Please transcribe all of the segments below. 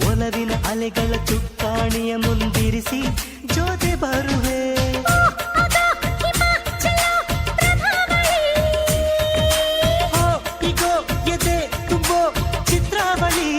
ಒಲವಿನ ಅಲೆಗಳ ಚುಕ್ಕಾಣಿಯ ಮುಂದಿರಿಸಿ ಜೊತೆ ಬರುವೆ. ಈಗೋ ಎದೆ ತುಂಬೋ ಚಿತ್ರಾವಳಿ,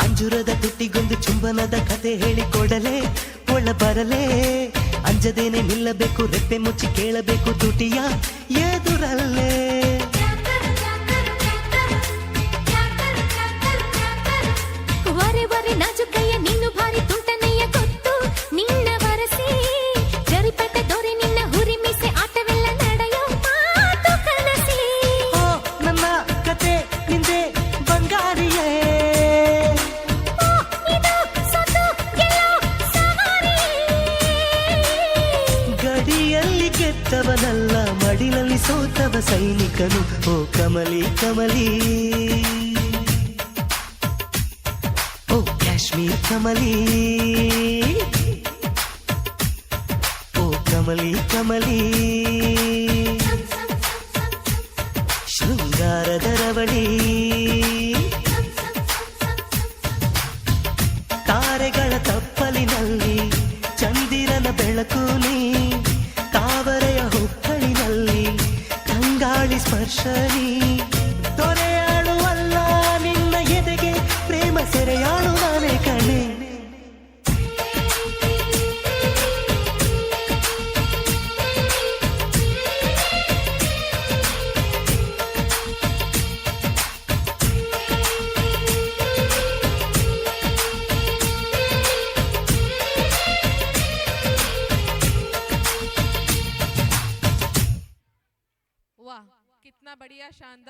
ಅಂಜುರದ ತುಟಿಗೊಂದು ಚುಂಬನದ ಕತೆ ಹೇಳಿಕೊಡಲೇ, ಒಳ ಬರಲೇ ಅಂಜದೇನೆ ನಿಲ್ಲಬೇಕು, ರೆಪ್ಪೆ ಮುಚ್ಚಿ ಕೇಳಬೇಕು ತುಟಿಯ ಎದುರಲ್ಲೇ. ವರೆ ವರೆ ನಾಜುಕಯ್ಯ ನೀನು ಭಾರಿ ತುಂಟನೆಯ ಗೊತ್ತು, ನಿನ್ನ ವರಸಿ ಜರಿಪಟ್ಟ ದೊರೆ ನಿನ್ನ ಹುರಿ ಮೀಸೆ ಆಟವೆಲ್ಲ ನಡೆಯೋ ಮಾತು ಕನಸಿ. ನನ್ನ ಕತೆ ನಿಂದೆ ಬಂಗಾರಿಯೇ, ಗಡಿಯಲ್ಲಿ ಗೆದ್ದವನಲ್ಲ ಮಡಿಲಲ್ಲಿ ಸೋತವ ಸೈನಿಕನು. ಓ ಕಮಲಿ ಕಮಲಿ, ಓ ಕಾಶ್ಮೀರ್ ಕಮಲಿ, ಓ ಕಮಲಿ ಕಮಲಿ, ಶೃಂಗಾರದ ರವಳಿ, ತಾರೆಗಳ ತಪ್ಪಲಿನಲ್ಲಿ ಚಂದಿರನ ಬೆಳಕು ನೀ, ತಾವರೆಯ ಹೊಕ್ಕಳಿನಲ್ಲಿ ತಂಗಾಳಿ ಸ್ಪರ್ಶನಿ. ದೊರೆಯಾಳುವಲ್ಲ ನಿನ್ನ ಎದೆಗೆ ಪ್ರೇಮ ಸೆರೆಯಾಳು ನಾನೇ ಕಣೆ. वाह, कितना बढ़िया, शानदार।